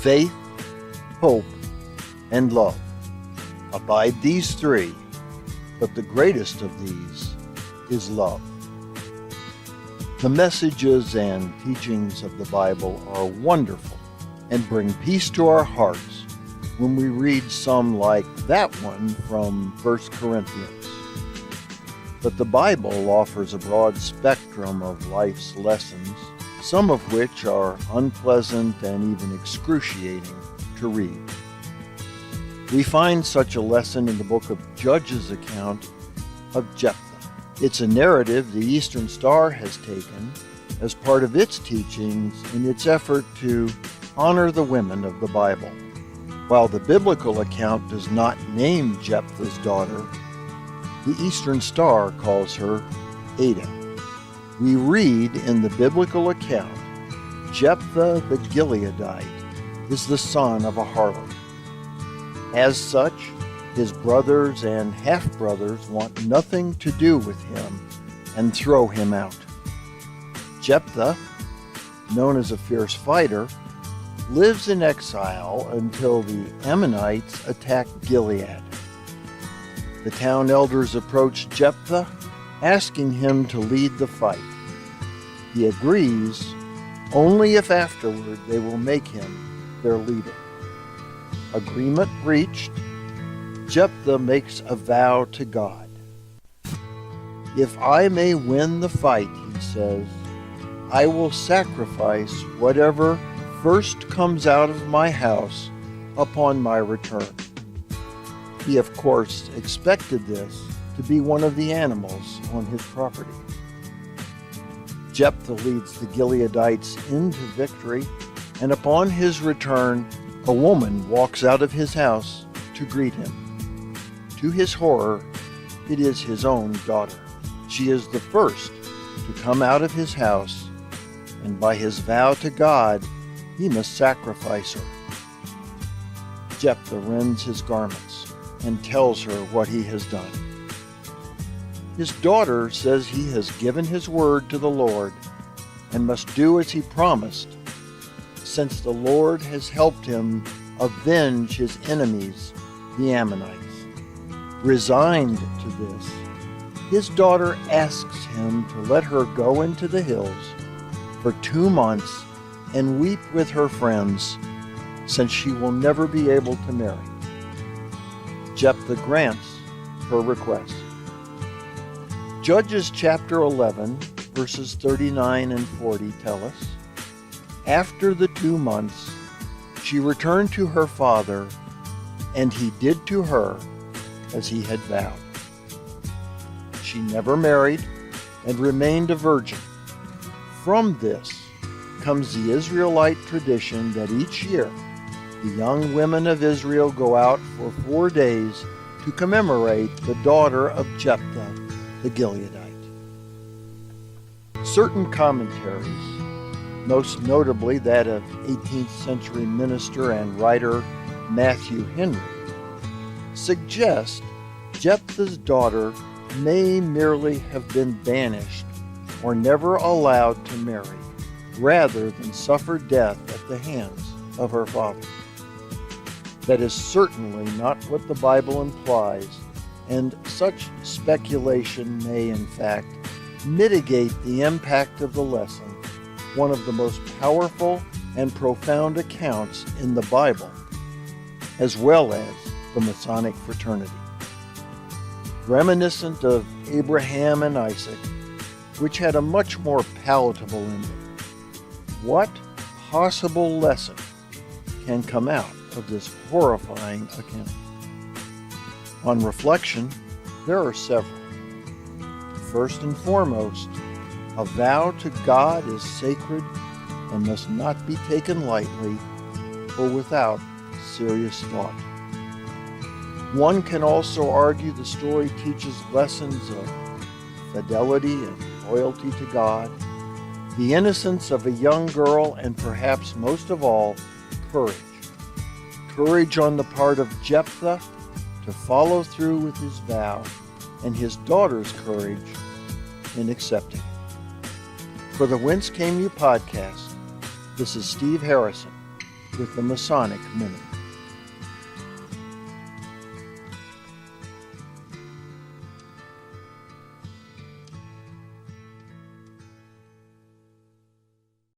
faith, hope, and love. Abide these three, but the greatest of these is love. The messages and teachings of the Bible are wonderful and bring peace to our hearts when we read some like that one from 1 Corinthians. But the Bible offers a broad spectrum of life's lessons, some of which are unpleasant and even excruciating to read. We find such a lesson in the book of Judges' account of Jephthah. It's a narrative the Eastern Star has taken as part of its teachings in its effort to honor the women of the Bible. While the biblical account does not name Jephthah's daughter, the Eastern Star calls her Adah. We read in the biblical account, Jephthah the Gileadite is the son of a harlot. As such, his brothers and half-brothers want nothing to do with him and throw him out. Jephthah, known as a fierce fighter, lives in exile until the Ammonites attack Gilead. The town elders approach Jephthah, asking him to lead the fight. He agrees, only if afterward they will make him their leader. Agreement reached, Jephthah makes a vow to God. If I may win the fight, he says, I will sacrifice whatever first comes out of my house upon my return. He, of course, expected this to be one of the animals on his property. Jephthah leads the Gileadites into victory, and upon his return, a woman walks out of his house to greet him. To his horror, it is his own daughter. She is the first to come out of his house, and by his vow to God, he must sacrifice her. Jephthah rends his garments and tells her what he has done. His daughter says he has given his word to the Lord and must do as he promised, since the Lord has helped him avenge his enemies, the Ammonites. Resigned to this, his daughter asks him to let her go into the hills for 2 months and weep with her friends, since she will never be able to marry. Jephthah grants her request. Judges chapter 11, verses 39 and 40 tell us, after the 2 months, she returned to her father, and he did to her as he had vowed. She never married and remained a virgin. From this comes the Israelite tradition that each year the young women of Israel go out for 4 days to commemorate the daughter of Jephthah the Gileadite. Certain commentaries, most notably that of 18th century minister and writer Matthew Henry, suggest Jephthah's daughter may merely have been banished or never allowed to marry, rather than suffer death at the hands of her father. That is certainly not what the Bible implies, and such speculation may, in fact, mitigate the impact of the lesson, one of the most powerful and profound accounts in the Bible, as well as the Masonic fraternity. Reminiscent of Abraham and Isaac, which had a much more palatable ending. What possible lesson can come out of this horrifying account? On reflection, there are several. First and foremost, a vow to God is sacred and must not be taken lightly or without serious thought. One can also argue the story teaches lessons of fidelity and loyalty to God, the innocence of a young girl, and perhaps most of all, courage. Courage on the part of Jephthah to follow through with his vow, and his daughter's courage in accepting it. For the Whence Came You podcast, this is Steve Harrison, with the Masonic Minute.